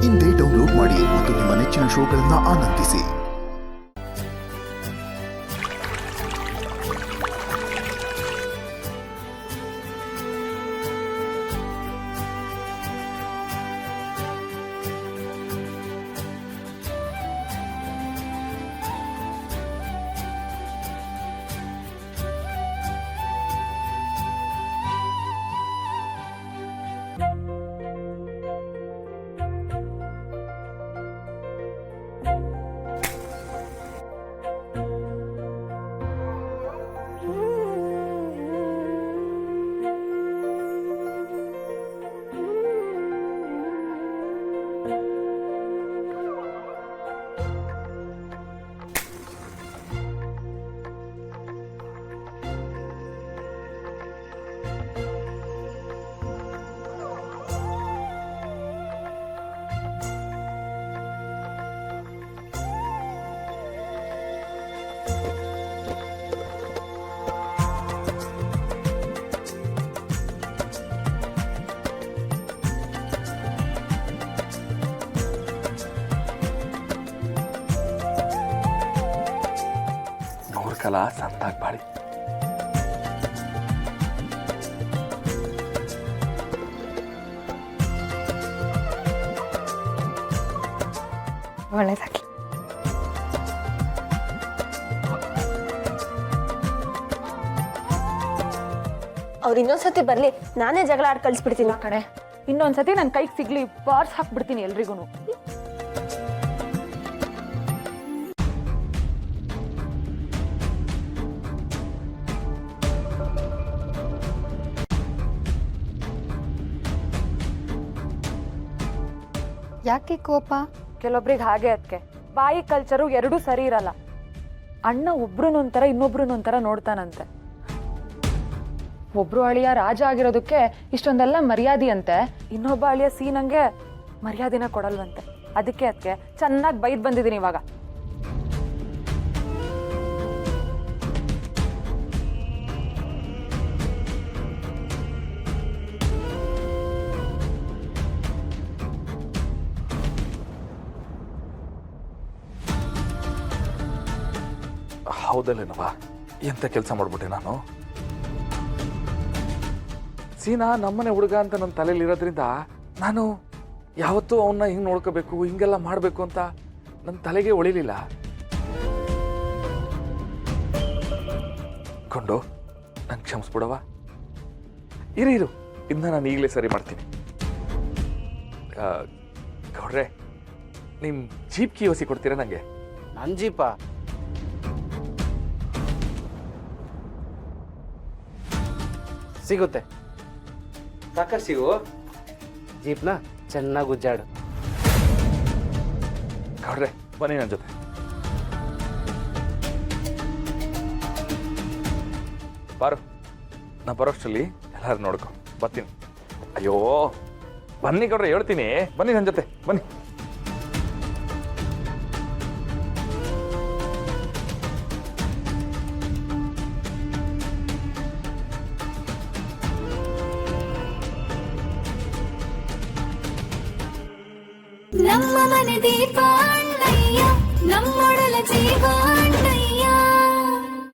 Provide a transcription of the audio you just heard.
ಇಂದೇ ಡೌನ್ಲೋಡ್ ಮಾಡಿ ಮತ್ತು ನಿಮ್ಮ ನೆಚ್ಚಿನ ಶೋಗಳನ್ನು ಆನಂದಿಸಿ. ಕಲಾ ಸಂತಾಗ್ ಬಾಳಿ ಒಳ್ಳೆದಾಗಿ. ಅವ್ರು ಇನ್ನೊಂದ್ಸತಿ ಬರ್ಲಿ, ನಾನೇ ಜಗಳ ಆಡ್ ಕಳಿಸ್ಬಿಡ್ತೀನಿ. ಕಣೆ, ಇನ್ನೊಂದ್ಸತಿ ನನ್ನ ಕೈಗೆ ಸಿಗ್ಲಿ, ಬಾರ್ಸ್ ಹಾಕ್ಬಿಡ್ತೀನಿ ಎಲ್ರಿಗೂ. ಯಾಕೆ ಕೋಪ? ಕೆಲವೊಬ್ರಿಗೆ ಹಾಗೆ ಅದಕ್ಕೆ ಬಾಯಿ ಕಲ್ಚರು ಎರಡೂ ಸರಿ ಇರಲ್ಲ. ಅಣ್ಣ ಒಬ್ರುನೊಂಥರ ಇನ್ನೊಬ್ರುನೊಂಥರ ನೋಡ್ತಾನಂತೆ. ಒಬ್ರು ಅಳಿಯ ರಾಜ ಆಗಿರೋದಕ್ಕೆ ಇಷ್ಟೊಂದೆಲ್ಲ ಮರ್ಯಾದೆ ಅಂತೆ, ಇನ್ನೊಬ್ಬ ಅಳಿಯ ಸೀನಂಗೆ ಮರ್ಯಾದೆನ ಕೊಡಲ್ವಂತೆ. ಅದಕ್ಕೆ ಅದಕ್ಕೆ ಚೆನ್ನಾಗಿ ಬೈದ್ ಬಂದಿದ್ದೀನಿ ಇವಾಗ. ಹೌದಲ್ಲೇನವಾ, ಎಂತ ಕೆಲಸ ಮಾಡ್ಬಿಟ್ಟೆ ನಾನು. ಸೀನಾ ನಮ್ಮನೆ ಹುಡುಗ ಅಂತ ನನ್ನ ತಲೆಯಲ್ಲಿ ಇರೋದ್ರಿಂದ ನಾನು ಯಾವತ್ತೂ ಅವನ್ನ ಹಿಂಗೆ ನೋಡ್ಕೋಬೇಕು, ಹಿಂಗೆಲ್ಲ ಮಾಡಬೇಕು ಅಂತ ನನ್ನ ತಲೆಗೆ ಒಳಿಲಿಲ್ಲ. ಕೊಂಡು ನಂಗೆ ಕ್ಷಮಿಸ್ಬಿಡವಾ? ಇರು, ಇದನ್ನ ನಾನು ಈಗಲೇ ಸರಿ ಮಾಡ್ತೀನಿ. ಗೌಡ್ರೆ, ನಿಮ್ಮ ಜೀಪ್ ಕೀ ಹೊಸಿ ಕೊಡ್ತೀರಾ ನನಗೆ? ನನ್ನ ಜೀಪಾ? ಸಿಗುತ್ತೆ, ಸಾಕಷ್ಟು ಸಿಗು. ಜೀಪ್ನ ಚೆನ್ನಾಗಿ ಉಜ್ಜಾಡು. ಗೌಡ್ರೆ, ಬನ್ನಿ ನನ್ನ ಜೊತೆ. ಬಾರು, ನಾ ಬರೋಷ್ಟರಲ್ಲಿ ಎಲ್ಲರೂ ನೋಡ್ಕೊ ಬರ್ತೀನಿ. ಅಯ್ಯೋ ಬನ್ನಿ ಗೌಡ್ರೆ, ಹೇಳ್ತೀನಿ, ಬನ್ನಿ ನನ್ನ ಜೊತೆ ಬನ್ನಿ. ನಮ್ಮ ಮನೆ ದೀಪ ಅಣ್ಣಯ್ಯ, ನಮ್ಮೊಡಲ ಜೀವ ಅಣ್ಣಯ್ಯ.